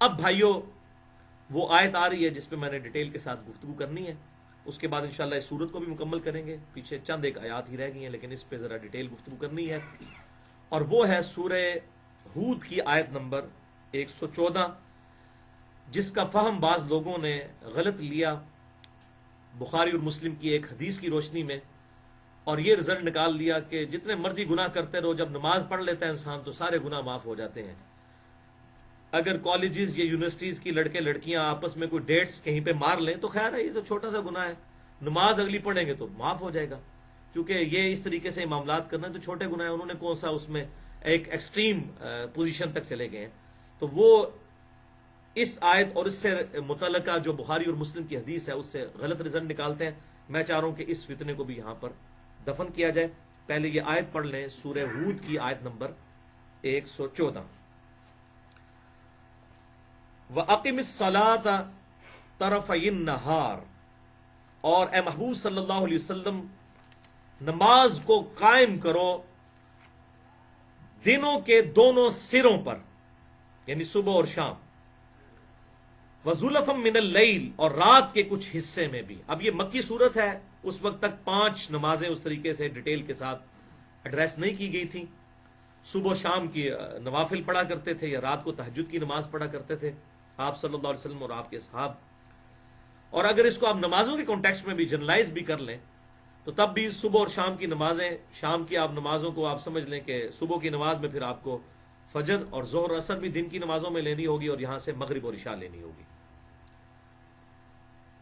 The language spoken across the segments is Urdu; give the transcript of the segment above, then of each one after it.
اب بھائیوں وہ آیت آ رہی ہے جس پہ میں نے ڈیٹیل کے ساتھ گفتگو کرنی ہے، اس کے بعد انشاءاللہ اس سورت کو بھی مکمل کریں گے، پیچھے چند ایک آیات ہی رہ گئی ہیں لیکن اس پہ ذرا ڈیٹیل گفتگو کرنی ہے، اور وہ ہے سورہ ہود کی آیت نمبر 114، جس کا فہم بعض لوگوں نے غلط لیا بخاری اور مسلم کی ایک حدیث کی روشنی میں، اور یہ رزلٹ نکال لیا کہ جتنے مرضی گناہ کرتے رہو، جب نماز پڑھ لیتا ہے انسان تو سارے گناہ معاف ہو جاتے ہیں۔ اگر کالجز یا یونیورسٹیز کی لڑکے لڑکیاں آپس میں کوئی ڈیٹس کہیں پہ مار لیں تو خیر ہے، یہ تو چھوٹا سا گناہ ہے، نماز اگلی پڑھیں گے تو معاف ہو جائے گا، کیونکہ یہ اس طریقے سے معاملات کرنا ہے تو چھوٹے گناہ ہیں، انہوں نے کون سا اس میں ایک ایکسٹریم پوزیشن تک چلے گئے ہیں۔ تو وہ اس آیت اور اس سے متعلقہ جو بخاری اور مسلم کی حدیث ہے اس سے غلط رزلٹ نکالتے ہیں۔ میں چاہ رہا ہوں کہ اس فتنے کو بھی یہاں پر دفن کیا جائے۔ پہلے یہ آیت پڑھ لیں، سورہ ہود کی آیت نمبر 114، وَأَقِمِ الصَّلَاةَ طَرَفَيِ النَّهَارِ، اور اے محبوب صلی اللہ علیہ وسلم نماز کو قائم کرو دنوں کے دونوں سروں پر، یعنی صبح اور شام، وَزُلَفًا مِّنَ اللَّيْلِ، اور رات کے کچھ حصے میں بھی۔ اب یہ مکی صورت ہے، اس وقت تک 5 نمازیں اس طریقے سے ڈیٹیل کے ساتھ ایڈریس نہیں کی گئی تھیں۔ صبح و شام کی نوافل پڑھا کرتے تھے یا رات کو تہجد کی نماز پڑھا کرتے تھے آپ صلی اللہ علیہ وسلم اور آپ کے اصحاب۔ اور اگر اس کو آپ نمازوں کے کانٹیکسٹ میں بھی جنرلائز بھی کر لیں تو تب بھی صبح اور شام کی نمازیں، شام کی آپ نمازوں کو آپ سمجھ لیں کہ صبح کی نماز میں پھر آپ کو فجر اور ظہر اور عصر بھی دن کی نمازوں میں لینی ہوگی، اور یہاں سے مغرب اور عشاء لینی ہوگی۔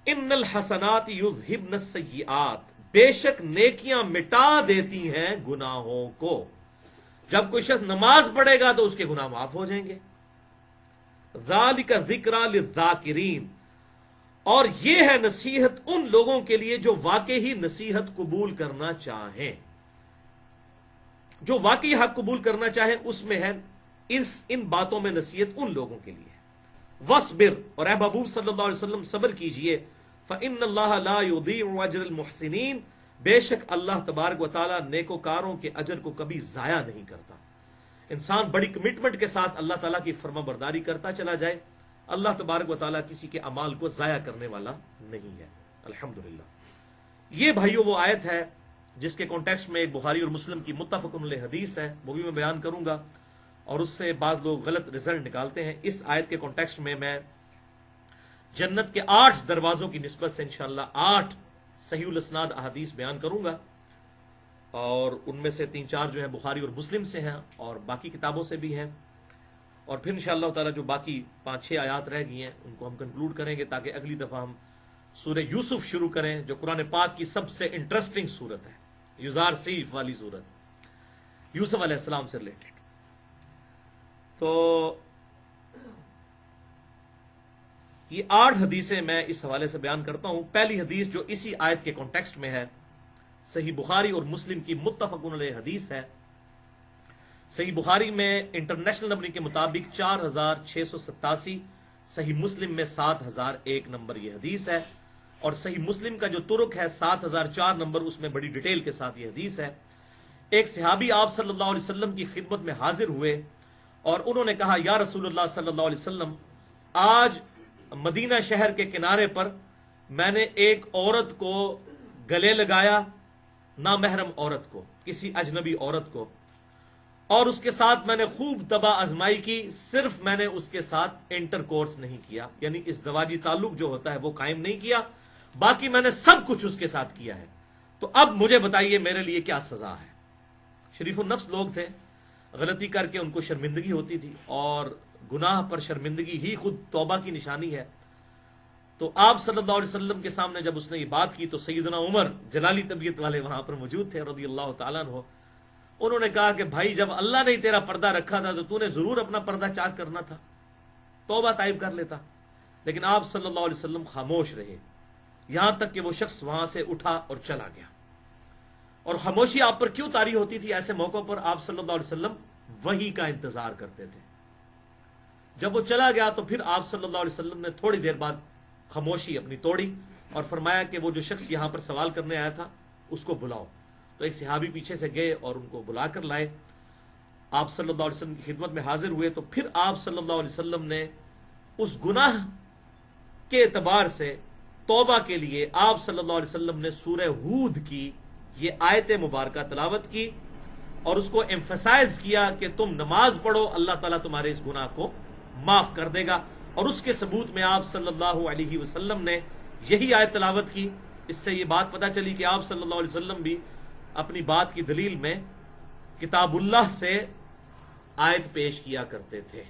ان الحسنات یذہبن السیئات، بے شک نیکیاں مٹا دیتی ہیں گناہوں کو۔ جب کوئی شخص نماز پڑھے گا تو اس کے گناہ معاف ہو جائیں گے۔ ذالک ذکریٰ للذاکرین، اور یہ ہے نصیحت ان لوگوں کے لیے جو واقعی نصیحت قبول کرنا چاہیں، جو واقعی حق قبول کرنا چاہیں، اس میں ہے ان باتوں میں نصیحت ان لوگوں کے لیے۔ وَاصْبِرْ، اور اے محبوب صلی اللہ علیہ وسلم صبر کیجئے، فَإِنَّ اللَّهَ لَا يُضِيعُ أَجْرَ الْمُحْسِنِينَ، بے شک اللہ تبارک و تعالیٰ نیکوکاروں کے اجر کو کبھی ضائع نہیں کرتا۔ انسان بڑی کمٹمنٹ کے ساتھ اللہ تعالیٰ کی فرما برداری کرتا چلا جائے، اللہ تبارک و تعالیٰ کسی کے اعمال کو ضائع کرنے والا نہیں ہے، الحمدللہ۔ یہ بھائیو وہ آیت ہے جس کے کانٹیکسٹ میں ایک بخاری اور مسلم کی متفق علیہ حدیث ہے، وہ بھی میں بیان کروں گا، اور اس سے بعض لوگ غلط رزلٹ نکالتے ہیں۔ اس آیت کے کانٹیکسٹ میں جنت کے 8 دروازوں کی نسبت سے انشاءاللہ 8 صحیح الاسناد احادیث بیان کروں گا، اور ان میں سے 3-4 جو ہیں بخاری اور مسلم سے ہیں اور باقی کتابوں سے بھی ہیں، اور پھر انشاءاللہ تعالی جو باقی 5-6 آیات رہ گئی ہیں ان کو ہم کنکلوڈ کریں گے، تاکہ اگلی دفعہ ہم سورہ یوسف شروع کریں، جو قرآن پاک کی سب سے انٹرسٹنگ صورت ہے، یزار سیف والی صورت، یوسف علیہ السلام سے ریلیٹڈ۔ تو یہ 8 حدیثیں میں اس حوالے سے بیان کرتا ہوں۔ پہلی حدیث جو اسی آیت کے کانٹیکسٹ میں ہے، صحیح بخاری اور مسلم کی متفق علیہ حدیث ہے۔ صحیح بخاری میں انٹرنیشنل نمبر کے مطابق 4687، صحیح مسلم میں 7001 نمبر یہ حدیث ہے، اور صحیح مسلم کا جو طرق ہے 7004 نمبر، اس میں بڑی ڈیٹیل کے ساتھ یہ حدیث ہے۔ ایک صحابی آپ صلی اللہ علیہ وسلم کی خدمت میں حاضر ہوئے اور انہوں نے کہا، یا رسول اللہ صلی اللہ علیہ وسلم، آج مدینہ شہر کے کنارے پر میں نے ایک عورت کو گلے لگایا، نامحرم عورت کو، کسی اجنبی عورت کو، اور اس کے ساتھ میں نے خوب دبا آزمائی کی، صرف میں نے اس کے ساتھ انٹر کورس نہیں کیا، یعنی اس زواجی تعلق جو ہوتا ہے وہ قائم نہیں کیا، باقی میں نے سب کچھ اس کے ساتھ کیا ہے، تو اب مجھے بتائیے میرے لیے کیا سزا ہے۔ شریف النفس لوگ تھے، غلطی کر کے ان کو شرمندگی ہوتی تھی، اور گناہ پر شرمندگی ہی خود توبہ کی نشانی ہے۔ تو آپ صلی اللہ علیہ وسلم کے سامنے جب اس نے یہ بات کی تو سیدنا عمر جلالی طبیعت والے وہاں پر موجود تھے رضی اللہ تعالیٰ عنہ، انہوں نے کہا کہ بھائی جب اللہ نے تیرا پردہ رکھا تھا تو نے ضرور اپنا پردہ چاک کرنا تھا، توبہ طائب کر لیتا، لیکن آپ صلی اللہ علیہ وسلم خاموش رہے، یہاں تک کہ وہ شخص وہاں سے اٹھا اور چلا گیا۔ اور خاموشی آپ پر کیوں طاری ہوتی تھی؟ ایسے موقعوں پر آپ صلی اللہ علیہ وسلم وحی کا انتظار کرتے تھے۔ جب وہ چلا گیا تو پھر آپ صلی اللہ علیہ وسلم نے تھوڑی دیر بعد خاموشی اپنی توڑی اور فرمایا کہ وہ جو شخص یہاں پر سوال کرنے آیا تھا اس کو بلاؤ۔ تو ایک صحابی پیچھے سے گئے اور ان کو بلا کر لائے، آپ صلی اللہ علیہ وسلم کی خدمت میں حاضر ہوئے، تو پھر آپ صلی اللہ علیہ وسلم نے اس گناہ کے اعتبار سے توبہ کے لیے آپ صلی اللہ علیہ وسلم نے سورہ ہود کی یہ آیت مبارکہ تلاوت کی اور اس کو ایمفسائز کیا کہ تم نماز پڑھو، اللہ تعالیٰ تمہارے اس گناہ کو معاف کر دے گا. اور اس کے ثبوت میں آپ صلی اللہ علیہ وسلم نے یہی آیت تلاوت کی. اس سے یہ بات پتہ چلی کہ آپ صلی اللہ علیہ وسلم بھی اپنی بات کی دلیل میں کتاب اللہ سے آیت پیش کیا کرتے تھے.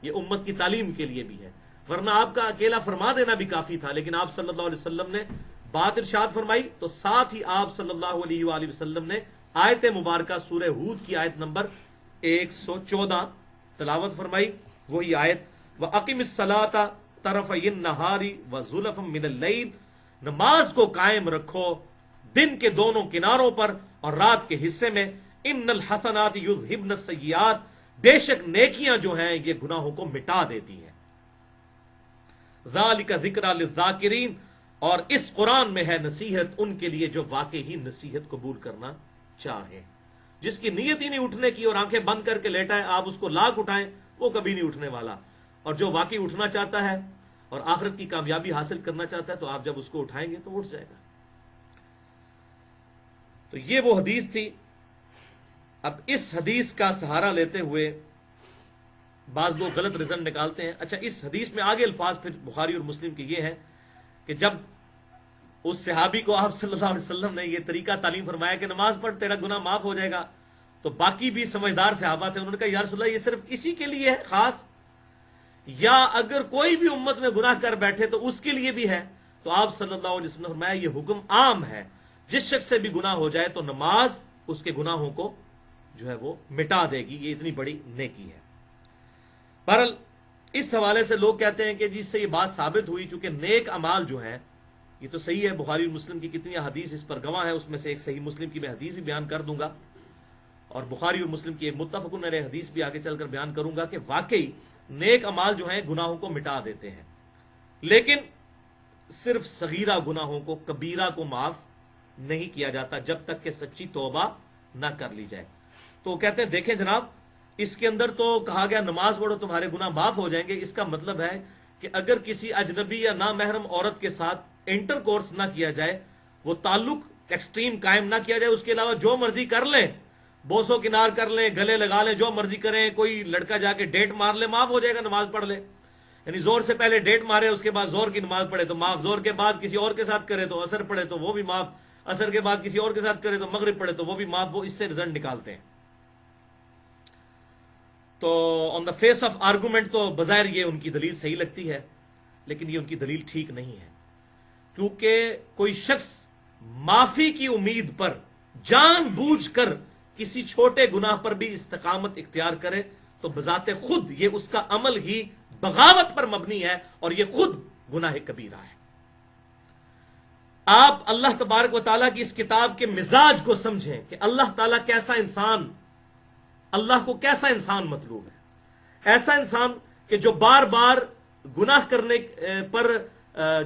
یہ امت کی تعلیم کے لیے بھی ہے، ورنہ آپ کا اکیلا فرما دینا بھی کافی تھا، لیکن آپ صلی اللہ علیہ وسلم نے بات ارشاد فرمائی تو ساتھ ہی آپ صلی اللہ علیہ وآلہ وسلم نے آیت مبارکہ سورہ ہود کی آیت نمبر 114 تلاوت فرمائی. وہی آیت وَأَقِمِ الصَّلَاةَ طَرَفَيِ النَّهَارِ وَزُلَفًا مِنَ اللَّيْلِ، نماز کو قائم رکھو دن کے دونوں کناروں پر اور رات کے حصے میں. ان الحسنات یذہبن السیئات، بے شک نیکیاں جو ہیں یہ گناہوں کو مٹا دیتی ہیں. ذالک ذکری للذاکرین، اور اس قرآن میں ہے نصیحت ان کے لیے جو واقعی نصیحت قبول کرنا چاہے. جس کی نیت ہی نہیں اٹھنے کی اور آنکھیں بند کر کے لیٹا ہے، آپ اس کو لاکھ اٹھائیں وہ کبھی نہیں اٹھنے والا. اور جو واقعی اٹھنا چاہتا ہے اور آخرت کی کامیابی حاصل کرنا چاہتا ہے تو آپ جب اس کو اٹھائیں گے تو اٹھ جائے گا. تو یہ وہ حدیث تھی. اب اس حدیث کا سہارا لیتے ہوئے بعض لوگ غلط رزلٹ نکالتے ہیں. اچھا، اس حدیث میں آگے الفاظ پھر بخاری اور مسلم کے یہ ہیں کہ جب اس صحابی کو آپ صلی اللہ علیہ وسلم نے یہ طریقہ تعلیم فرمایا کہ نماز پڑھ تیرا گناہ معاف ہو جائے گا، تو باقی بھی سمجھدار صحابہ تھے، انہوں نے کہا یا رسول اللہ یہ صرف اسی کے لیے ہے خاص، یا اگر کوئی بھی امت میں گناہ کر بیٹھے تو اس کے لیے بھی ہے؟ تو آپ صلی اللہ علیہ وسلم نے فرمایا یہ حکم عام ہے، جس شخص سے بھی گناہ ہو جائے تو نماز اس کے گناہوں کو جو ہے وہ مٹا دے گی. یہ اتنی بڑی نیکی ہے. بہرحال اس حوالے سے لوگ کہتے ہیں کہ جس سے یہ بات ثابت ہوئی، چونکہ نیک اعمال جو ہیں یہ تو صحیح ہے، بخاری اور مسلم کی کتنی حدیث اس پر گواہ ہے، اس میں سے ایک صحیح مسلم کی میں حدیث بھی بیان کر دوں گا اور بخاری اور مسلم کی ایک متفق علیہ حدیث بھی آگے چل کر بیان کروں گا کہ واقعی نیک اعمال جو ہیں گناہوں کو مٹا دیتے ہیں، لیکن صرف صغیرہ گناہوں کو، کبیرہ کو معاف نہیں کیا جاتا جب تک کہ سچی توبہ نہ کر لی جائے. تو کہتے ہیں دیکھیں جناب، اس کے اندر تو کہا گیا نماز پڑھو تمہارے گناہ معاف ہو جائیں گے، اس کا مطلب ہے کہ اگر کسی اجنبی یا نامحرم عورت کے ساتھ انٹر کورس نہ کیا جائے، وہ تعلق ایکسٹریم قائم نہ کیا جائے، اس کے علاوہ جو مرضی کر لیں، بوسو کنار کر لیں، گلے لگا لیں، جو مرضی کریں، کوئی لڑکا جا کے ڈیٹ مار لے، معاف ہو جائے گا، نماز پڑھ لے. یعنی زور سے پہلے ڈیٹ مارے، اس کے بعد زور کی نماز پڑھے تو معاف، زور کے بعد کسی اور کے ساتھ کرے تو اثر پڑھے تو وہ بھی معاف، اثر کے بعد کسی اور کے ساتھ کرے تو مغرب پڑھے تو وہ بھی معاف. وہ اس سے رزلٹ نکالتے ہیں. تو آن دا فیس آف آرگومنٹ تو بظاہر یہ ان کی دلیل صحیح لگتی ہے، لیکن یہ ان کی دلیل ٹھیک نہیں ہے، کیونکہ کوئی شخص معافی کی امید پر جان بوجھ کر کسی چھوٹے گناہ پر بھی استقامت اختیار کرے تو بذات خود یہ اس کا عمل ہی بغاوت پر مبنی ہے اور یہ خود گناہ کبیرہ ہے. آپ اللہ تبارک و تعالیٰ کی اس کتاب کے مزاج کو سمجھیں کہ اللہ تعالیٰ کیسا انسان، اللہ کو کیسا انسان مطلوب ہے. ایسا انسان کہ جو بار بار گناہ کرنے پر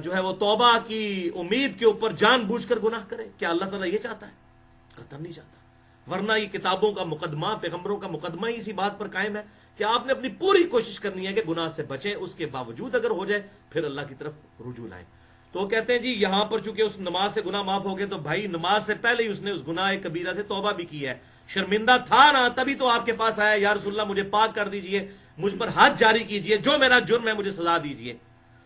جو ہے وہ توبہ کی امید کے اوپر جان بوجھ کر گناہ کرے. کیا اللہ تعالیٰ یہ چاہتا ہے؟ قطعاً نہیں چاہتا. ورنہ یہ کتابوں کا مقدمہ، پیغمبروں کا مقدمہ ہی اسی بات پر قائم ہے کہ آپ نے اپنی پوری کوشش کرنی ہے کہ گناہ سے بچیں، اس کے باوجود اگر ہو جائے پھر اللہ کی طرف رجوع لائیں. تو وہ کہتے ہیں جی یہاں پر چونکہ اس نماز سے گناہ معاف ہو گئے تو بھائی نماز سے پہلے ہی اس نے اس گناہ کبیرہ سے توبہ بھی کی ہے، شرمندہ تھا نا، تبھی تو آپ کے پاس آیا یا رسول اللہ مجھے پاک کر دیجئے، مجھ پر حد جاری کیجئے، جو میرا جرم ہے مجھے سزا دیجئے.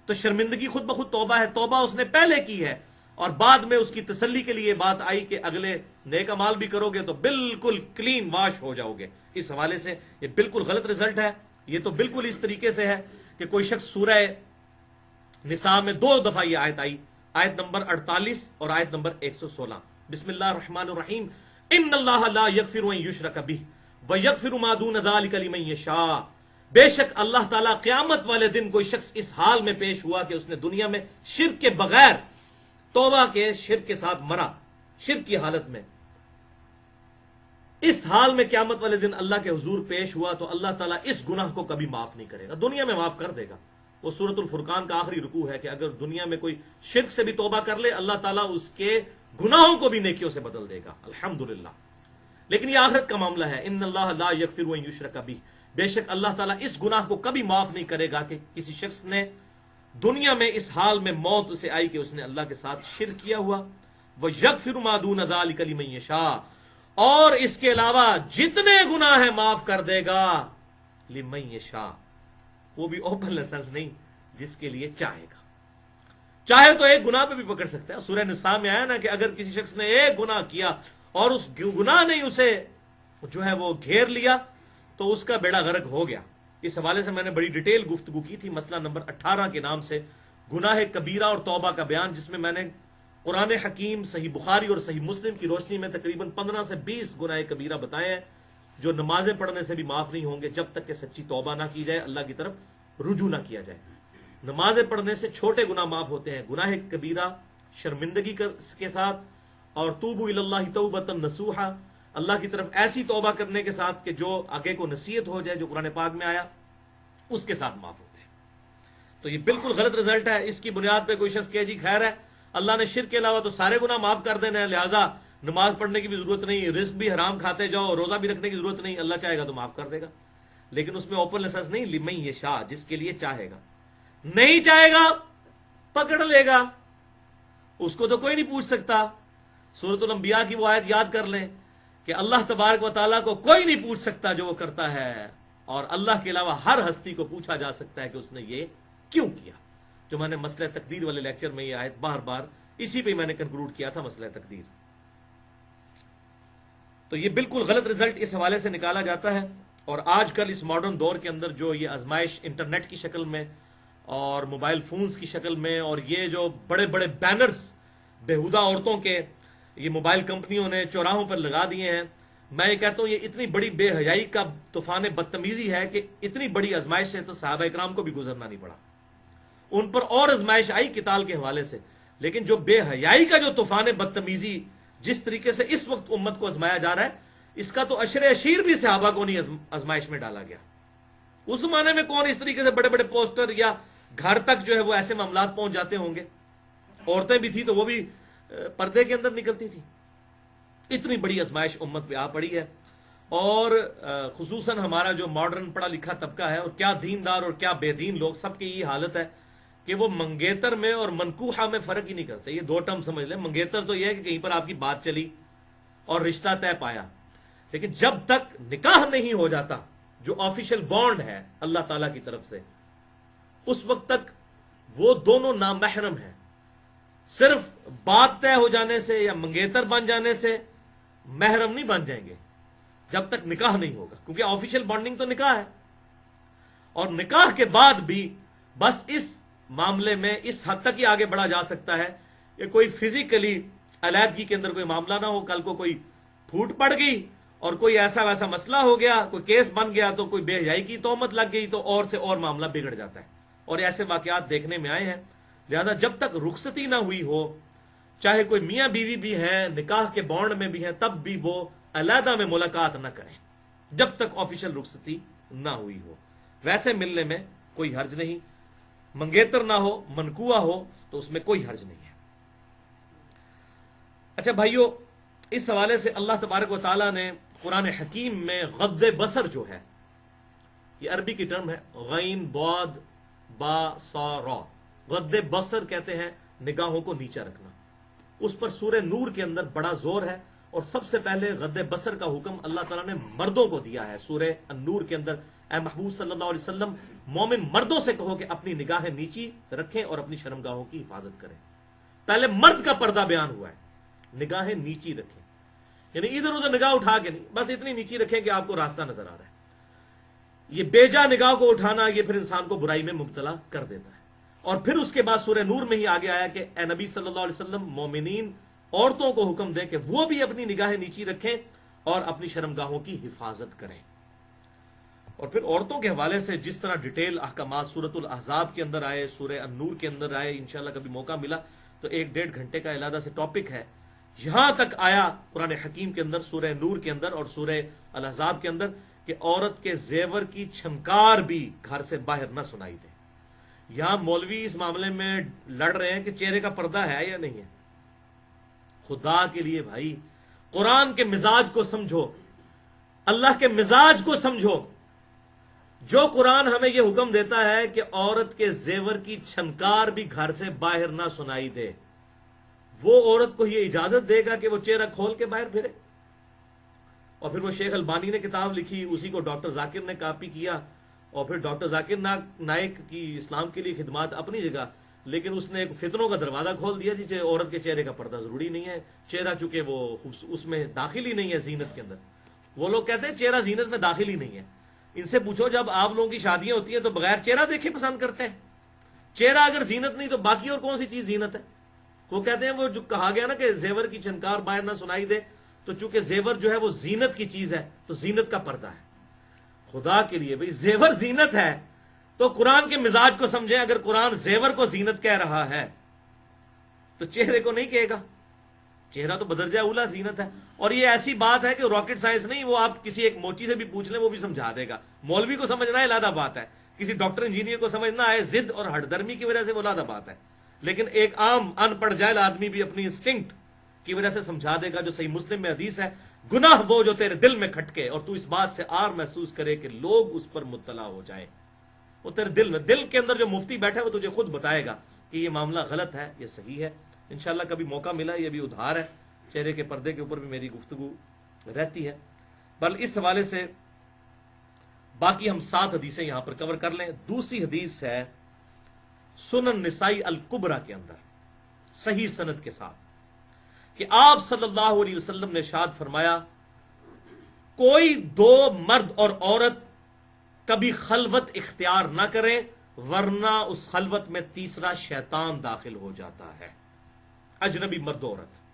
تو شرمندگی خود بخود توبہ ہے، توبہ اس نے پہلے کی ہے اور بعد میں اس کی تسلی کے لیے بات آئی کہ اگلے نیک اعمال بھی کرو گے تو بالکل کلین واش ہو جاؤ گے. اس حوالے سے یہ بالکل غلط رزلٹ ہے. یہ تو بالکل اس طریقے سے ہے کہ کوئی شخص سورہ نساء میں 2 دفعہ یہ آیت آئی، آیت نمبر 48 اور آیت نمبر 116. بسم اللہ الرحمن الرحیم. ان اللہ لا یغفر ان یشرک بہ ویغفر ما دون ذلک لمن یشاء. بے شک اللہ تعالیٰ قیامت والے دن کوئی شخص اس حال میں پیش ہوا کہ اس نے دنیا میں شرک کے بغیر توبہ کے شرک کے ساتھ مرا، شرک کی حالت میں، اس حال میں قیامت والے دن اللہ کے حضور پیش ہوا تو اللہ تعالیٰ اس گناہ کو کبھی معاف نہیں کرے گا، دنیا میں معاف کر دے گا. وہ سورۃ الفرقان کا آخری رکوع ہے کہ اگر دنیا میں کوئی شرک سے بھی توبہ کر لے اللہ تعالیٰ اس کے گناہوں کو بھی نیکیوں سے بدل دے گا. الحمدللہ. لیکن یہ آخرت کا معاملہ ہے. ان اللہ لا یغفر ان یشرک بہ. بے شک اللہ تعالیٰ اس گناہ کو کبھی معاف نہیں کرے گا کہ کسی شخص نے دنیا میں اس حال میں موت اسے آئی کہ اس نے اللہ کے ساتھ شرک کیا ہوا. وَيَغْفِرُ مَا دُونَ ذَلِكَ لِمَن يَشَاءُ، اور اس کے علاوہ جتنے گناہ ہیں معاف کر دے گا. لِمَن يَشَاءُ، وہ بھی اوپن لائسنس نہیں، جس کے لیے چاہے گا. چاہے تو ایک گناہ پہ بھی پکڑ سکتا ہے. سورہ نساء میں آیا نا کہ اگر کسی شخص نے ایک گناہ کیا اور اس گناہ نے اسے جو ہے وہ گھیر لیا تو اس کا بیڑا غرق ہو گیا. اس حوالے سے میں نے بڑی ڈیٹیل گفتگو کی تھی، مسئلہ نمبر 18 کے نام سے گناہ کبیرہ اور توبہ کا بیان، جس میں نے قرآن حکیم، صحیح بخاری اور صحیح مسلم کی روشنی میں تقریباً 15 سے 20 گناہ کبیرہ بتائے ہیں جو نمازیں پڑھنے سے بھی معاف نہیں ہوں گے جب تک کہ سچی توبہ نہ کی جائے، اللہ کی طرف رجوع نہ کیا جائے. نمازیں پڑھنے سے چھوٹے گناہ معاف ہوتے ہیں، گناہ کبیرہ شرمندگی کے ساتھ، اور توبوا الی اللہ توبۃ نصوحا، اللہ کی طرف ایسی توبہ کرنے کے ساتھ کہ جو آگے کو نصیحت ہو جائے، جو قرآن پاک میں آیا اس کے ساتھ معاف ہوتے ہیں. تو یہ بالکل غلط رزلٹ ہے. اس کی بنیاد پہ کوئی شخص کہے جی خیر ہے اللہ نے شرک کے علاوہ تو سارے گناہ معاف کر دینے ہیں، لہٰذا نماز پڑھنے کی بھی ضرورت نہیں، رزق بھی حرام کھاتے جاؤ، روزہ بھی رکھنے کی ضرورت نہیں، اللہ چاہے گا تو معاف کر دے گا. لیکن اس میں اوپن لائسنس نہیں، لمن یشاء، جس کے لیے چاہے گا. نہیں چاہے گا پکڑ لے گا، اس کو تو کوئی نہیں پوچھ سکتا. سورۃ الانبیاء کی وہ آیت یاد کر لیں کہ اللہ تبارک و تعالیٰ کو کوئی نہیں پوچھ سکتا جو وہ کرتا ہے، اور اللہ کے علاوہ ہر ہستی کو پوچھا جا سکتا ہے کہ اس نے یہ کیوں کیا. جو میں نے مسئلہ تقدیر والے لیکچر میں یہ آیت بار بار اسی پہ میں نے کنکلوڈ کیا تھا، مسئلہ تقدیر. تو یہ بالکل غلط رزلٹ اس حوالے سے نکالا جاتا ہے. اور آج کل اس ماڈرن دور کے اندر جو یہ آزمائش انٹرنیٹ کی شکل میں اور موبائل فونز کی شکل میں، اور یہ جو بڑے بڑے بینرز بےہودہ عورتوں کے یہ موبائل کمپنیوں نے چوراہوں پر لگا دیے ہیں، میں یہ کہتا ہوں یہ اتنی بڑی بے حیائی کا طوفان بدتمیزی ہے کہ اتنی بڑی آزمائش سے تو صحابہ اکرام کو بھی گزرنا نہیں پڑا. ان پر اور آزمائش آئی قتال کے حوالے سے، لیکن جو بے حیائی کا جو طوفان بدتمیزی جس طریقے سے اس وقت امت کو آزمایا جا رہا ہے، اس کا تو عشر اشیر بھی صحابہ کو نہیں آزمائش میں ڈالا گیا. اس زمانے میں کون اس طریقے سے بڑے بڑے پوسٹر یا گھر تک جو ہے وہ ایسے معاملات پہنچ جاتے ہوں گے. عورتیں بھی تھی تو وہ بھی پردے کے اندر نکلتی تھی. اتنی بڑی آزمائش امت پہ آ پڑی ہے. اور خصوصاً ہمارا جو ماڈرن پڑھا لکھا طبقہ ہے، اور کیا دیندار اور کیا بے دین لوگ، سب کی یہ حالت ہے کہ وہ منگیتر میں اور منکوحہ میں فرق ہی نہیں کرتے. یہ دو ٹرم سمجھ لیں. منگیتر تو یہ ہے کہ کہیں پر آپ کی بات چلی اور رشتہ طے پایا، لیکن جب تک نکاح نہیں ہو جاتا جو آفیشل بانڈ ہے اللہ تعالیٰ کی طرف سے، اس وقت تک وہ دونوں نامحرم ہیں. صرف بات طے ہو جانے سے یا منگیتر بن جانے سے محرم نہیں بن جائیں گے جب تک نکاح نہیں ہوگا، کیونکہ آفیشل بانڈنگ تو نکاح ہے. اور نکاح کے بعد بھی بس اس معاملے میں اس حد تک ہی آگے بڑھا جا سکتا ہے کہ کوئی فزیکلی علیحدگی کے اندر کوئی معاملہ نہ ہو، کل کو کوئی پھوٹ پڑ گئی اور کوئی ایسا ویسا مسئلہ ہو گیا، کوئی کیس بن گیا تو کوئی بے حیائی کی تہمت لگ گئی تو اور سے اور معاملہ بگڑ جاتا ہے. اور ایسے واقعات دیکھنے میں آئے ہیں. لہذا جب تک رخصتی نہ ہوئی ہو، چاہے کوئی میاں بیوی بھی ہیں، نکاح کے بانڈ میں بھی ہیں، تب بھی وہ علیحدہ میں ملاقات نہ کریں جب تک آفیشل رخصتی نہ ہوئی ہو. ویسے ملنے میں کوئی حرج نہیں، منگیتر نہ ہو، منکوہ ہو تو اس میں کوئی حرج نہیں ہے. اچھا بھائیو، اس حوالے سے اللہ تبارک و تعالیٰ نے قرآن حکیم میں غض بصر جو ہے، یہ عربی کی ٹرم ہے، غین ضاد با صا را، غض بصر کہتے ہیں نگاہوں کو نیچا رکھنا. اس پر سورہ نور کے اندر بڑا زور ہے، اور سب سے پہلے غض بصر کا حکم اللہ تعالیٰ نے مردوں کو دیا ہے. سورہ النور کے اندر اے محبوب صلی اللہ علیہ وسلم مومن مردوں سے کہو کہ اپنی نگاہیں نیچی رکھیں اور اپنی شرمگاہوں کی حفاظت کریں. پہلے مرد کا پردہ بیان ہوا ہے، نگاہیں نیچی رکھیں، یعنی ادھر ادھر نگاہ اٹھا کے نہیں، بس اتنی نیچی رکھیں کہ آپ کو راستہ نظر آ رہا ہے. یہ بیجا نگاہ کو اٹھانا یہ پھر انسان کو برائی میں مبتلا کر دیتا ہے. اور پھر اس کے بعد سورہ نور میں ہی آگے آیا کہ اے نبی صلی اللہ علیہ وسلم مومنین عورتوں کو حکم دیں کہ وہ بھی اپنی نگاہیں نیچی رکھیں اور اپنی شرمگاہوں کی حفاظت کریں. اور پھر عورتوں کے حوالے سے جس طرح ڈیٹیل احکامات سورۃ الاحزاب کے اندر آئے، سورہ النور کے اندر آئے، انشاءاللہ کبھی موقع ملا تو 1-1.5 گھنٹے کا علیحدہ سے ٹاپک ہے. یہاں تک آیا قرآن حکیم کے اندر، سورہ نور کے اندر اور سورہ الاحزاب کے اندر، کہ عورت کے زیور کی چھنکار بھی گھر سے باہر نہ سنائی دے. یہاں مولوی اس معاملے میں لڑ رہے ہیں کہ چہرے کا پردہ ہے یا نہیں ہے. خدا کے لیے بھائی قرآن کے مزاج کو سمجھو، اللہ کے مزاج کو سمجھو. جو قرآن ہمیں یہ حکم دیتا ہے کہ عورت کے زیور کی چھنکار بھی گھر سے باہر نہ سنائی دے، وہ عورت کو یہ اجازت دے گا کہ وہ چہرہ کھول کے باہر پھرے؟ اور پھر وہ شیخ البانی نے کتاب لکھی، اسی کو ڈاکٹر ذاکر نے کاپی کیا، اور پھر ڈاکٹر ذاکر نائک کی اسلام کے لیے خدمات اپنی جگہ، لیکن اس نے ایک فتنوں کا دروازہ کھول دیا جی عورت کے چہرے کا پردہ ضروری نہیں ہے، چہرہ چونکہ وہ اس میں داخل ہی نہیں ہے زینت کے اندر۔ وہ لوگ کہتے ہیں چہرہ زینت میں داخل ہی نہیں ہے۔ ان سے پوچھو جب آپ لوگوں کی شادیاں ہوتی ہیں تو بغیر چہرہ دیکھے پسند کرتے ہیں؟ چہرہ اگر زینت نہیں تو باقی اور کون سی چیز زینت ہے؟ وہ کہتے ہیں وہ جو کہا گیا نا کہ زیور کی چھنکار باہر نہ سنائی دے، تو چونکہ زیور جو ہے وہ زینت کی چیز ہے تو زینت کا پردہ ہے۔ خدا کے لیے بھئی زیور زینت ہے تو قرآن کے مزاج کو سمجھیں۔ اگر قرآن زیور کو زینت کہہ رہا ہے تو چہرے کو نہیں کہے گا؟ چہرہ تو بدرجہ اولا زینت ہے۔ اور یہ ایسی بات ہے کہ راکٹ سائنس نہیں، وہ آپ کسی ایک موچی سے بھی پوچھ لیں وہ بھی سمجھا دے گا۔ مولوی کو سمجھنا ہے علیحدہ بات ہے، کسی ڈاکٹر انجینئر کو سمجھنا ہے ضد اور ہٹ درمی کی وجہ سے وہ علیحدہ بات ہے، لیکن ایک عام ان پڑھ جاہل آدمی بھی اپنی انسٹنکٹ کی وجہ سے سمجھا دے گا۔ جو صحیح مسلم میں حدیث ہے، گناہ وہ جو تیرے دل میں کھٹکے اور تو اس بات سے آر محسوس کرے کہ لوگ اس پر مطلع ہو جائیں، وہ تیرے دل میں، دل کے اندر جو مفتی بیٹھا ہے وہ تجھے خود بتائے گا کہ یہ معاملہ غلط ہے، یہ صحیح ہے۔ انشاءاللہ کبھی موقع ملا، یہ بھی ادھار ہے، چہرے کے پردے کے اوپر بھی میری گفتگو رہتی ہے۔ بل اس حوالے سے باقی ہم 7 حدیثیں یہاں پر کور کر لیں۔ دوسری حدیث ہے سنن نسائی الکبریٰ کے اندر صحیح سند کے ساتھ کہ آپ صلی اللہ علیہ وسلم نے ارشاد فرمایا، کوئی 2 مرد اور عورت کبھی خلوت اختیار نہ کریں ورنہ اس خلوت میں تیسرا شیطان داخل ہو جاتا ہے۔ اجنبی مرد و عورت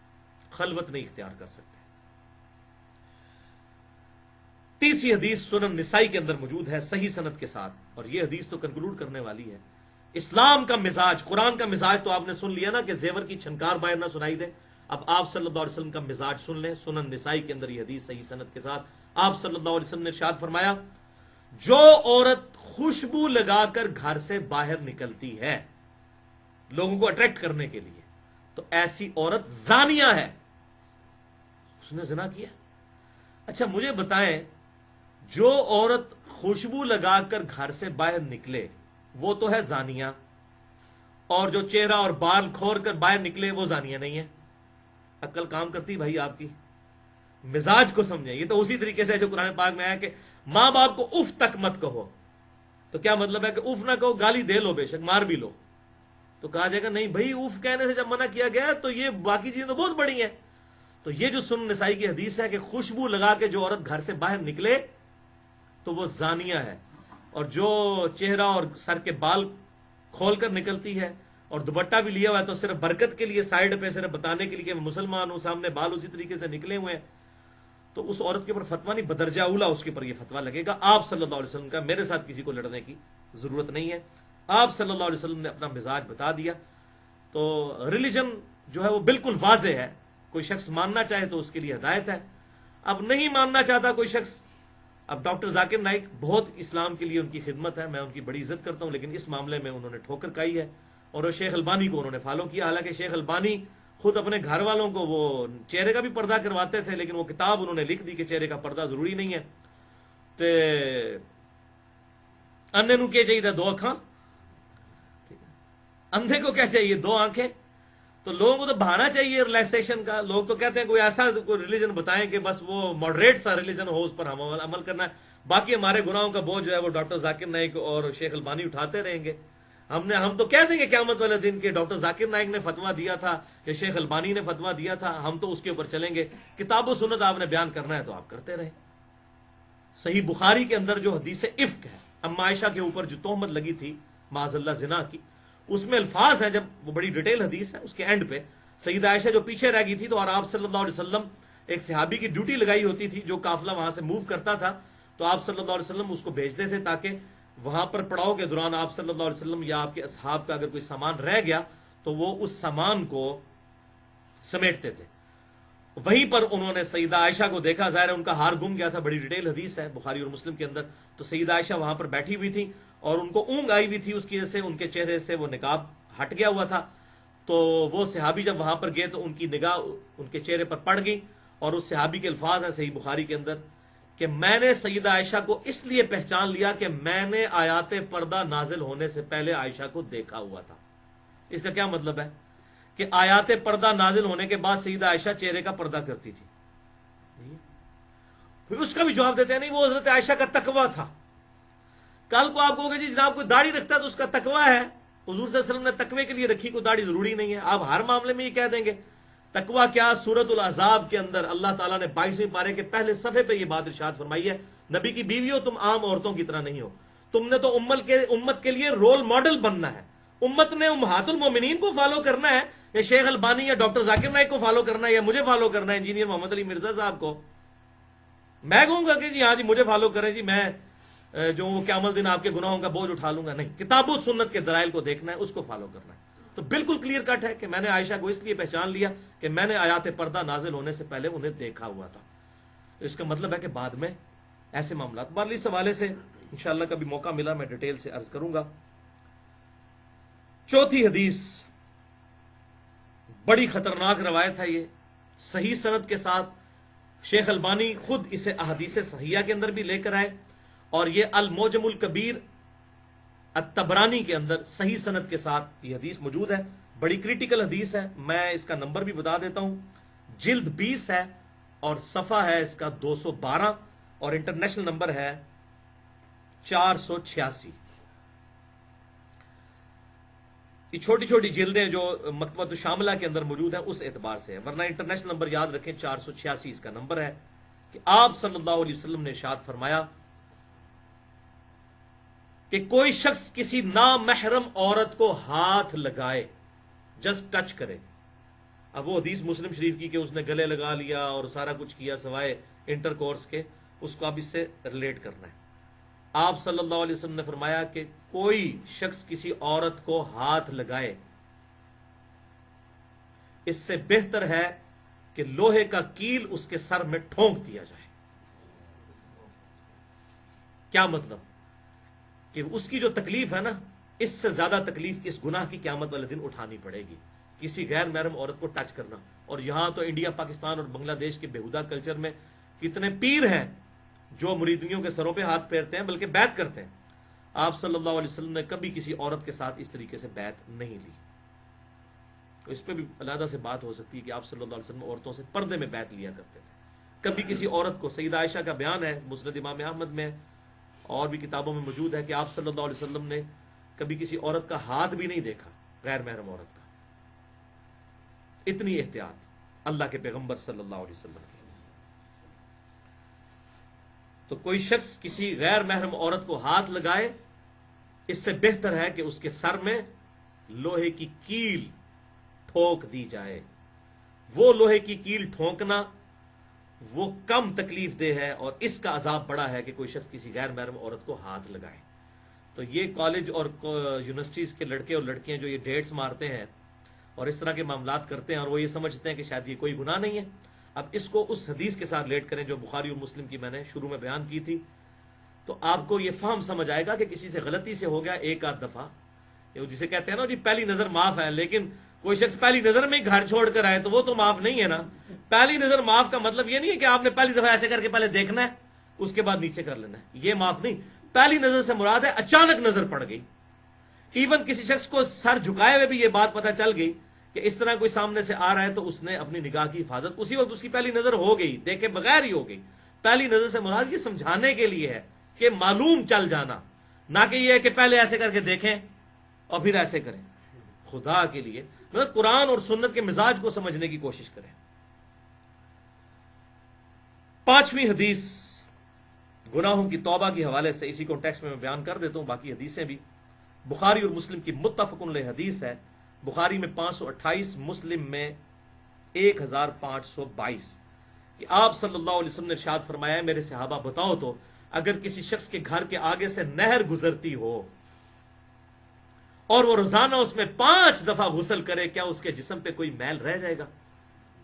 خلوت نہیں اختیار کر سکتے۔ تیسری حدیث سنن نسائی کے اندر موجود ہے صحیح سند کے ساتھ، اور یہ حدیث تو کنکلوڈ کرنے والی ہے۔ اسلام کا مزاج، قرآن کا مزاج تو آپ نے سن لیا نا کہ زیور کی چھنکار باہر نہ سنائی دے۔ اب آپ صلی اللہ علیہ وسلم کا مزاج سن لیں۔ سنن نسائی کے اندر یہ حدیث صحیح سند کے ساتھ آپ صلی اللہ علیہ وسلم نے ارشاد فرمایا، جو عورت خوشبو لگا کر گھر سے باہر نکلتی ہے لوگوں کو اٹریکٹ کرنے کے لیے، تو ایسی عورت زانیہ ہے، اس نے زنا کیا۔ اچھا مجھے بتائیں، جو عورت خوشبو لگا کر گھر سے باہر نکلے وہ تو ہے زانیہ، اور جو چہرہ اور بال کھول کر باہر نکلے وہ زانیہ نہیں ہے؟ عقل کام کرتی بھائی آپ کی، مزاج کو سمجھیں۔ یہ تو اسی طریقے سے جو قرآن پاک میں ہے کہ ماں باپ کو اف تک مت کہو، تو کیا مطلب ہے کہ اف نہ کہو، گالی دے لو، بے شک مار بھی لو، تو کہا جائے گا نہیں بھائی اف کہنے سے جب منع کیا گیا تو یہ باقی چیزیں تو بہت بڑی ہیں۔ تو یہ جو سنن نسائی کی حدیث ہے کہ خوشبو لگا کے جو عورت گھر سے باہر نکلے تو وہ زانیہ ہے، اور جو چہرہ اور سر کے بال کھول کر نکلتی ہے اور دوپٹہ بھی لیا ہوا ہے تو صرف برکت کے لیے، سائیڈ پہ صرف بتانے کے لیے کہ میں مسلمان ہوں، سامنے بال اسی طریقے سے نکلے ہوئے ہیں، تو اس عورت کے اوپر فتویٰ نہیں، بدرجہ اولا اس کے اوپر یہ فتویٰ لگے گا۔ آپ صلی اللہ علیہ وسلم کا میرے ساتھ کسی کو لڑنے کی ضرورت نہیں ہے، آپ صلی اللہ علیہ وسلم نے اپنا مزاج بتا دیا۔ تو ریلیجن جو ہے وہ بالکل واضح ہے، کوئی شخص ماننا چاہے تو اس کے لیے ہدایت ہے، اب نہیں ماننا چاہتا کوئی شخص، اب ڈاکٹر ذاکر نائک بہت اسلام کے لیے ان کی خدمت ہے، میں ان کی بڑی عزت کرتا ہوں، لیکن اس معاملے میں انہوں نے ٹھوکر کھائی ہے، اور شیخ البانی کو انہوں نے فالو کیا۔ حالانکہ شیخ البانی خود اپنے گھر والوں کو وہ چہرے کا بھی پردہ کرواتے تھے، لیکن وہ کتاب انہوں نے لکھ دی کہ چہرے کا پردہ ضروری نہیں ہے، تے اندھے نو کیا چاہیے 2 اکھاں، اندھے کو کیا چاہیے 2 آنکھیں۔ تو لوگوں کو تو بہانا چاہیے ریلیکسیشن کا۔ لوگ تو کہتے ہیں کوئی ایسا کوئی ریلیجن بتائیں کہ بس وہ ماڈریٹ سا ریلیجن ہو، اس پر ہم عمل کرنا ہے، باقی ہمارے گناہوں کا بوجھ جو ہے وہ ڈاکٹر ذاکر نائک اور شیخ البانی اٹھاتے رہیں گے۔ ہم تو کہہ دیں گے قیامت والے دن کے ڈاکٹر ذاکر نائک نے فتویٰ دیا تھا یا شیخ البانی نے فتویٰ دیا تھا، ہم تو اس کے اوپر چلیں گے۔ کتاب و سنت آپ نے بیان کرنا ہے تو آپ کرتے رہیں۔ صحیح بخاری کے اندر جو حدیث افک ہے، اما عائشہ کے اوپر جو تہمت لگی تھی معاذ اللہ زنا کی، اس میں الفاظ ہیں، جب وہ بڑی ڈیٹیل حدیث ہے، اس کے اینڈ پہ سیدہ عائشہ جو پیچھے رہ گئی تھی تو اور آپ صلی اللہ علیہ وسلم ایک صحابی کی ڈیوٹی لگائی ہوتی تھی جو قافلہ وہاں سے موو کرتا تھا، تو آپ صلی اللہ علیہ وسلم اس کو بھیجتے تھے تاکہ وہاں پر پڑاؤ کے دوران آپ صلی اللہ علیہ وسلم یا آپ کے اصحاب کا اگر کوئی سامان رہ گیا تو وہ اس سامان کو سمیٹتے تھے۔ وہیں پر انہوں نے سیدہ عائشہ کو دیکھا، ظاہر ہے ان کا ہار گم گیا تھا، بڑی ڈیٹیل حدیث ہے بخاری اور مسلم کے اندر، تو سیدہ عائشہ وہاں پر بیٹھی ہوئی تھی اور ان کو اونگ آئی ہوئی تھی، اس کی وجہ سے ان کے چہرے سے وہ نقاب ہٹ گیا ہوا تھا، تو وہ صحابی جب وہاں پر گئے تو ان کی نگاہ ان کے چہرے پر پڑ گئی، اور اس صحابی کے الفاظ ہیں صحیح بخاری کے اندر کہ میں نے سیدہ عائشہ کو اس لیے پہچان لیا کہ میں نے آیات پردہ نازل ہونے سے پہلے عائشہ کو دیکھا ہوا تھا. اس کا کیا مطلب ہے؟ کہ آیات پردہ نازل ہونے کے بعد سیدہ عائشہ چہرے کا پردہ کرتی تھی. پھر اس کا بھی جواب دیتے ہیں نہیں وہ حضرت عائشہ کا تقوی تھا. کل کو آپ کہو گے جی جناب کوئی داڑھی رکھتا ہے تو اس کا تقوی ہے. حضور صلی اللہ علیہ وسلم نے تقوی کے لیے رکھی، کوئی داڑھی ضروری نہیں ہے. آپ ہر معاملے میں یہ کہہ دیں گے. تقوی کیا؟ سورۃ الاحزاب کے اندر اللہ تعالیٰ نے 22ویں پارے کے پہلے صفحے پہ یہ بات ارشاد فرمائی ہے، نبی کی بیویوں تم عام عورتوں کی طرح نہیں ہو، تم نے تو امت کے لیے رول ماڈل بننا ہے. امت نے امہات المومنین کو فالو کرنا ہے، یا شیخ البانی یا ڈاکٹر ذاکر نائک کو فالو کرنا ہے، یا مجھے فالو کرنا ہے انجینئر محمد علی مرزا صاحب کو. میں کہوں گا کہ جی ہاں جی مجھے فالو کریں جی، میں جو قیامت دن آپ کے گناہوں کا بوجھ اٹھا لوں گا. نہیں، کتاب و سنت کے دلائل کو دیکھنا ہے، اس کو فالو کرنا ہے. تو بالکل کلیئر کٹ ہے کہ میں نے عائشہ کو اس لیے پہچان لیا کہ میں نے آیات پردہ نازل ہونے سے پہلے انہیں دیکھا ہوا تھا. تو اس کا مطلب ہے کہ بعد میں ایسے معاملات بارلی اس حوالے سے انشاءاللہ کبھی موقع ملا میں ڈیٹیل سے عرض کروں گا. چوتھی حدیث بڑی خطرناک روایت ہے، یہ صحیح سند کے ساتھ شیخ البانی خود اسے احادیث صحیحہ کے اندر بھی لے کر آئے، اور یہ المعجم الکبیر الطبرانی کے اندر صحیح سند کے ساتھ یہ حدیث موجود ہے. بڑی کریٹیکل حدیث ہے. میں اس کا نمبر بھی بتا دیتا ہوں. جلد 20 ہے اور صفحہ ہے اس کا 212 اور انٹرنیشنل نمبر ہے 486. یہ چھوٹی چھوٹی جلدیں جو مکتبۃ الشاملہ کے اندر موجود ہیں اس اعتبار سے ہے، ورنہ انٹرنیشنل نمبر یاد رکھیں 486 اس کا نمبر ہے. کہ آپ صلی اللہ علیہ وسلم نے ارشاد فرمایا کہ کوئی شخص کسی نامحرم عورت کو ہاتھ لگائے، جسٹ ٹچ کرے. اب وہ حدیث مسلم شریف کی کہ اس نے گلے لگا لیا اور سارا کچھ کیا سوائے انٹر کورس کے، اس کو اب اس سے ریلیٹ کرنا ہے. آپ صلی اللہ علیہ وسلم نے فرمایا کہ کوئی شخص کسی عورت کو ہاتھ لگائے، اس سے بہتر ہے کہ لوہے کا کیل اس کے سر میں ٹھونک دیا جائے. کیا مطلب؟ کہ اس کی جو تکلیف ہے نا، اس سے زیادہ تکلیف اس گناہ کی قیامت والے دن اٹھانی پڑے گی، کسی غیر محرم عورت کو ٹچ کرنا. اور یہاں تو انڈیا، پاکستان اور بنگلہ دیش کے بےہودہ کلچر میں کتنے پیر ہیں جو مریدنیوں کے سروں پہ ہاتھ پھیرتے ہیں بلکہ بیعت کرتے ہیں. آپ صلی اللہ علیہ وسلم نے کبھی کسی عورت کے ساتھ اس طریقے سے بیعت نہیں لی. تو اس پہ بھی علیحدہ سے بات ہو سکتی ہے کہ آپ صلی اللہ علیہ وسلم عورتوں سے پردے میں بیعت لیا کرتے تھے. کبھی کسی عورت کو، سیدہ عائشہ کا بیان ہے مسند امام احمد میں اور بھی کتابوں میں موجود ہے کہ آپ صلی اللہ علیہ وسلم نے کبھی کسی عورت کا ہاتھ بھی نہیں دیکھا، غیر محرم عورت کا. اتنی احتیاط اللہ کے پیغمبر صلی اللہ علیہ وسلم کی. تو کوئی شخص کسی غیر محرم عورت کو ہاتھ لگائے، اس سے بہتر ہے کہ اس کے سر میں لوہے کی کیل ٹھونک دی جائے. وہ لوہے کی کیل ٹھونکنا وہ کم تکلیف دہ ہے اور اس کا عذاب بڑا ہے کہ کوئی شخص کسی غیر محرم عورت کو ہاتھ لگائے. تو یہ کالج اور یونیورسٹیز کے لڑکے اور لڑکیاں جو یہ ڈیٹس مارتے ہیں اور اس طرح کے معاملات کرتے ہیں اور وہ یہ سمجھتے ہیں کہ شاید یہ کوئی گناہ نہیں ہے، اب اس کو اس حدیث کے ساتھ ریلیٹ کریں جو بخاری اور مسلم کی میں نے شروع میں بیان کی تھی، تو آپ کو یہ فہم سمجھ آئے گا کہ کسی سے غلطی سے ہو گیا ایک آدھ دفعہ، جسے کہتے ہیں نا جی پہلی نظر معاف ہے، لیکن کوئی شخص پہلی نظر میں ہی گھر چھوڑ کر آئے تو وہ تو معاف نہیں ہے نا. پہلی نظر معاف کا مطلب یہ نہیں ہے کہ آپ نے پہلی دفعہ ایسے کر کے پہلے دیکھنا ہے اس کے بعد نیچے کر لینا ہے، یہ معاف نہیں. پہلی نظر سے مراد ہے اچانک نظر پڑ گئی. ایون کسی شخص کو سر جھکائے ہوئے بھی یہ بات پتہ چل گئی کہ اس طرح کوئی سامنے سے آ رہا ہے تو اس نے اپنی نگاہ کی حفاظت اسی وقت، اس کی پہلی نظر ہو گئی، دیکھے بغیر ہی ہو گئی. پہلی نظر سے مراد یہ سمجھانے کے لیے ہے کہ معلوم چل جانا، نہ کہ یہ ہے کہ پہلے ایسے کر کے دیکھیں اور پھر ایسے کریں. خدا کے لیے مطلب قرآن اور سنت کے مزاج کو سمجھنے کی کوشش کریں. پانچویں حدیث گناہوں کی توبہ کے حوالے سے اسی کانٹیکسٹ میں بیان کر دیتا ہوں، باقی حدیثیں بھی بخاری اور مسلم کی متفق علیہ حدیث ہے. بخاری میں 528، مسلم میں 1522 کہ آپ صلی اللہ علیہ وسلم نے ارشاد فرمایا ہے، میرے صحابہ بتاؤ تو اگر کسی شخص کے گھر کے آگے سے نہر گزرتی ہو اور وہ روزانہ اس میں 5 دفعہ غسل کرے، کیا اس کے جسم پہ کوئی میل رہ جائے گا؟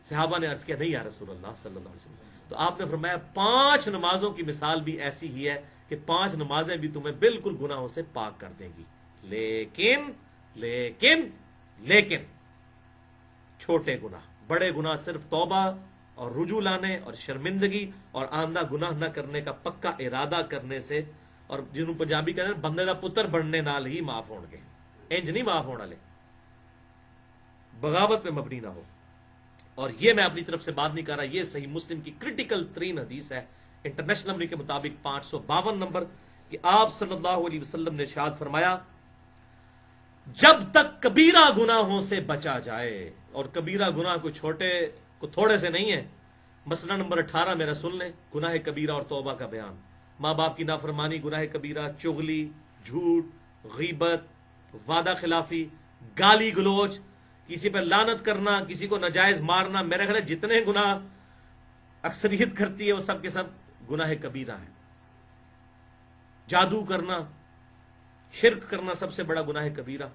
صحابہ نے عرض کیا نہیں یا رسول اللہ صلی اللہ علیہ وسلم. تو آپ نے فرمایا 5 نمازوں کی مثال بھی ایسی ہی ہے کہ 5 نمازیں بھی تمہیں بالکل گناہوں سے پاک کر دیں گی، لیکن لیکن لیکن چھوٹے گناہ، بڑے گناہ صرف توبہ اور رجوع لانے اور شرمندگی اور آندہ گناہ نہ کرنے کا پکا ارادہ کرنے سے، اور جنہوں پنجابی کہتے ہیں بندے دا پتر بننے نال ہی معاف ہون گے، انج نہیں معاف ہونے والے، بغاوت پہ مبنی نہ ہو۔ اور یہ میں اپنی طرف سے بات نہیں کر رہا، یہ صحیح مسلم کی کرٹیکل ترین حدیث ہے، انٹرنیشنل نمبر کے مطابق 552 نمبر، کہ آپ صلی اللہ علیہ وسلم نے ارشاد فرمایا جب تک کبیرہ گناہوں سے بچا جائے، اور کبیرہ گناہ کوئی چھوٹے کو تھوڑے سے نہیں ہے، مسئلہ نمبر 18 میرا سن لیں، گناہ کبیرہ اور توبہ کا بیان، ماں باپ کی نافرمانی گناہ کبیرہ، چغلی، جھوٹ، غیبت، وعدہ خلافی، گالی گلوچ، کسی پہ لعنت کرنا، کسی کو ناجائز مارنا، میرے خیال ہے جتنے گناہ اکثریت کرتی ہے وہ سب کے سب گناہ کبیرہ ہیں۔ جادو کرنا، شرک کرنا سب سے بڑا گناہ کبیرہ۔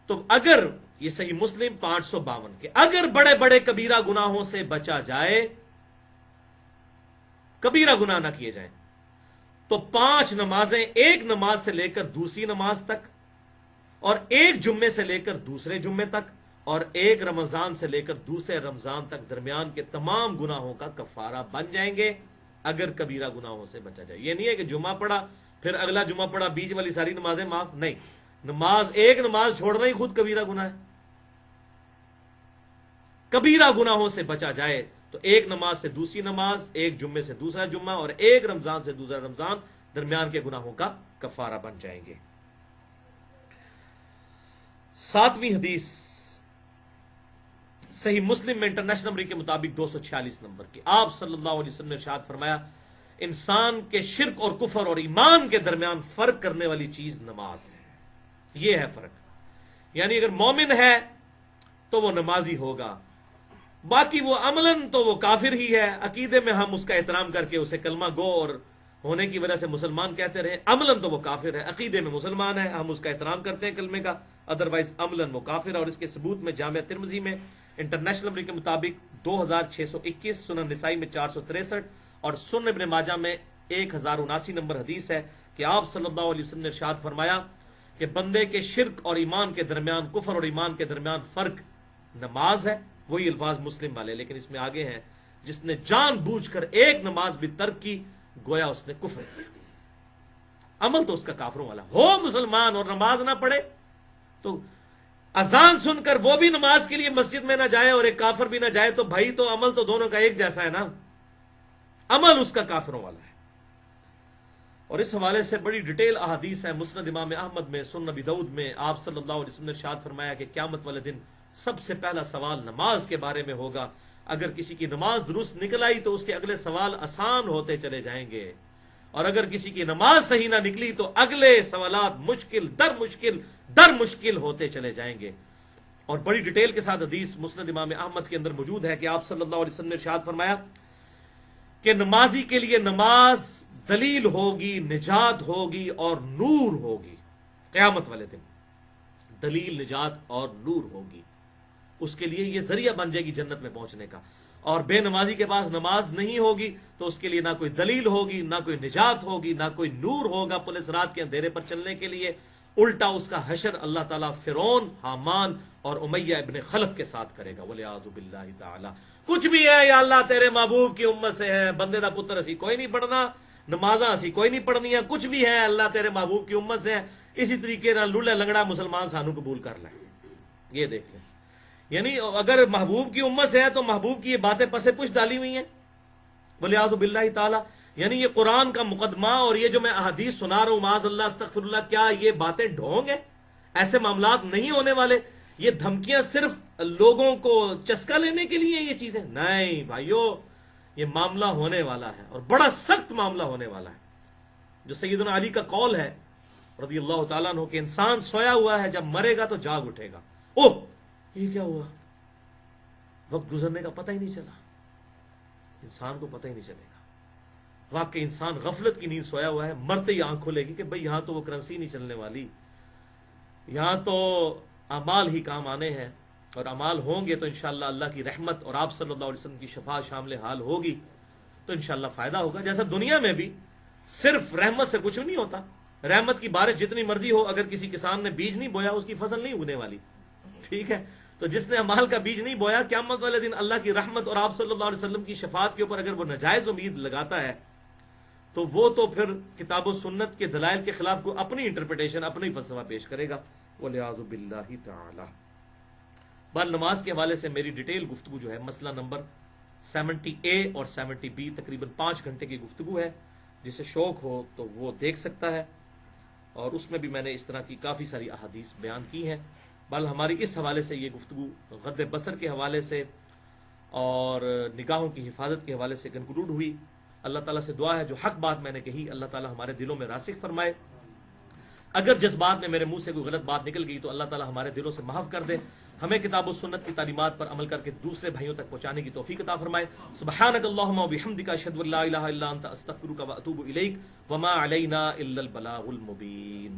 تو اگر یہ صحیح مسلم 552 کہ اگر بڑے بڑے کبیرہ گناہوں سے بچا جائے، کبیرہ گناہ نہ کیے جائیں، تو 5 نمازیں، ایک نماز سے لے کر دوسری نماز تک، اور ایک جمعے سے لے کر دوسرے جمعے تک، اور ایک رمضان سے لے کر دوسرے رمضان تک درمیان کے تمام گناہوں کا کفارہ بن جائیں گے اگر کبیرہ گناہوں سے بچا جائے۔ یہ نہیں ہے کہ جمعہ پڑھا پھر اگلا جمعہ پڑھا بیچ والی ساری نمازیں معاف، نہیں، ایک نماز چھوڑنا ہی خود کبیرہ گناہ ہے۔ کبیرہ گناہوں سے بچا جائے تو ایک نماز سے دوسری نماز، ایک جمعے سے دوسرا جمعہ، اور ایک رمضان سے دوسرا رمضان درمیان کے گناہوں کا کفارہ بن جائیں گے۔ 7ویں حدیث صحیح مسلم میں انٹرنیشنل نمبر کے مطابق 246 نمبر کی، آپ صلی اللہ علیہ وسلم نے ارشاد فرمایا انسان کے شرک اور کفر اور ایمان کے درمیان فرق کرنے والی چیز نماز ہے۔ یہ ہے فرق، یعنی اگر مومن ہے تو وہ نمازی ہوگا، باقی وہ عملاً تو وہ کافر ہی ہے، عقیدے میں ہم اس کا احترام کر کے اسے کلمہ گو اور ہونے کی وجہ سے مسلمان کہتے رہے، عملاً تو وہ کافر ہے، عقیدے میں مسلمان ہے، ہم اس کا احترام کرتے ہیں کلمے کا، ادروائز عملاً وہ کافر ہے۔ اور اس کے ثبوت میں جامعہ ترمذی میں انٹرنیشنل نمبر کے مطابق 2621، سنن نسائی میں 463 اور سنن ابن ماجہ میں 1079 نمبر حدیث ہے کہ آپ صلی اللہ علیہ وسلم نے ارشاد فرمایا کہ بندے کے شرک اور ایمان کے درمیان، کفر اور ایمان کے درمیان فرق نماز ہے۔ وہی الفاظ مسلم والے، لیکن اس میں آگے ہیں جس نے جان بوجھ کر ایک نماز بھی ترک کی گویا اس نے کفر کیا، عمل تو اس کا کافروں والا، ہو مسلمان اور نماز نہ پڑھے تو اذان سن کر وہ بھی نماز کے لیے مسجد میں نہ جائے اور ایک کافر بھی نہ جائے تو بھائی تو عمل تو دونوں کا ایک جیسا ہے نا، عمل اس کا کافروں والا ہے۔ اور اس حوالے سے بڑی ڈیٹیل احادیث ہے مسند امام احمد میں، سنن نبی داؤد میں، آپ صلی اللہ علیہ وسلم نے ارشاد فرمایا کہ قیامت والے دن سب سے پہلا سوال نماز کے بارے میں ہوگا، اگر کسی کی نماز درست نکل آئی تو اس کے اگلے سوال آسان ہوتے چلے جائیں گے، اور اگر کسی کی نماز صحیح نہ نکلی تو اگلے سوالات مشکل در مشکل ہوتے چلے جائیں گے۔ اور بڑی ڈیٹیل کے ساتھ حدیث مسند امام احمد کے اندر موجود ہے کہ آپ صلی اللہ علیہ وسلم نے ارشاد فرمایا کہ نمازی کے لیے نماز دلیل ہوگی، نجات ہوگی اور نور ہوگی، قیامت والے دن دلیل، نجات اور نور ہوگی، اس کے لیے یہ ذریعہ بن جائے گی جنت میں پہنچنے کا۔ اور بے نمازی کے پاس نماز نہیں ہوگی تو اس کے لیے نہ کوئی دلیل ہوگی، نہ کوئی نجات ہوگی، نہ کوئی نور ہوگا پولیس رات کے اندھیرے پر چلنے کے لیے، الٹا اس کا حشر اللہ تعالیٰ فرعون، حامان اور امیہ ابن خلف کے ساتھ کرے گا، وَلِعَاذُ بِاللَّهِ تعالی۔ کچھ بھی ہے یا اللہ تیرے محبوب کی امت سے ہے، بندے دا پتر اسی کوئی نہیں پڑھنا، نمازاں اسی کوئی نہیں پڑھنی ہے، کچھ بھی ہے اللہ تیرے محبوب کی امت سے ہے، اسی طریقے نہ لولے لنگڑا مسلمان سانو قبول کر لیں۔ یہ دیکھ لیں، یعنی اگر محبوب کی امت سے ہے تو محبوب کی یہ باتیں پسے پش ڈالی ہوئی ہیں، وَلِعَاذُ بِاللَّهِ تعالی۔ یعنی یہ قرآن کا مقدمہ اور یہ جو میں احادیث سنا رہا ہوں، معاذ اللہ استغفر اللہ، کیا یہ باتیں ڈھونگ ہیں؟ ایسے معاملات نہیں ہونے والے، یہ دھمکیاں صرف لوگوں کو چسکا لینے کے لیے یہ چیزیں نہیں بھائیو، یہ معاملہ ہونے والا ہے اور بڑا سخت معاملہ ہونے والا ہے، جو سیدنا علی کا قول ہے رضی اللہ تعالیٰ عنہ کہ انسان سویا ہوا ہے، جب مرے گا تو جاگ اٹھے گا۔ اوہ یہ کیا ہوا؟ وقت گزرنے کا پتہ ہی نہیں چلا، انسان کو پتہ ہی نہیں چلے گا۔ واقعی انسان غفلت کی نیند سویا ہوا ہے، مرتے ہی آنکھ کھلے گی کہ بھئی یہاں تو وہ کرنسی نہیں چلنے والی، یہاں تو اعمال ہی کام آنے ہیں، اور اعمال ہوں گے تو انشاءاللہ اللہ کی رحمت اور آپ صلی اللہ علیہ وسلم کی شفاعت شامل حال ہوگی تو انشاءاللہ فائدہ ہوگا۔ جیسا دنیا میں بھی صرف رحمت سے کچھ نہیں ہوتا، رحمت کی بارش جتنی مرضی ہو، اگر کسی کسان نے بیج نہیں بویا اس کی فصل نہیں اگنے والی، ٹھیک ہے؟ تو جس نے اعمال کا بیج نہیں بویا، قیامت والے دن اللہ کی رحمت اور آپ صلی اللہ علیہ وسلم کی شفاعت کے اوپر اگر وہ ناجائز امید لگاتا ہے تو وہ تو پھر کتاب و سنت کے دلائل کے خلاف کو اپنی انٹرپریٹیشن، اپنی فلسفہ پیش کرے گا، والعیاذ باللہ تعالی۔ بل نماز کے حوالے سے میری ڈیٹیل گفتگو جو ہے مسئلہ نمبر 70A اور 70B تقریباً 5 گھنٹے کی گفتگو ہے، جسے شوق ہو تو وہ دیکھ سکتا ہے، اور اس میں بھی میں نے اس طرح کی کافی ساری احادیث بیان کی ہیں۔ بل ہماری اس حوالے سے یہ گفتگو غض بصر کے حوالے سے اور نگاہوں کی حفاظت کے حوالے سے کنکلوڈ ہوئی۔ اللہ تعالیٰ سے دعا ہے جو حق بات میں نے کہی اللہ تعالیٰ ہمارے دلوں میں راسخ فرمائے، اگر جس بات میں میرے منہ سے کوئی غلط بات نکل گئی تو اللہ تعالیٰ ہمارے دلوں سے محو کر دے، ہمیں کتاب و سنت کی تعلیمات پر عمل کر کے دوسرے بھائیوں تک پہنچانے کی توفیق عطا فرمائے۔ سبحانک اللہم و بحمدک، اشہد ان لا الہ الا انت، استغفرک و اتوب الیک، وما علینا الا البلاغ المبین۔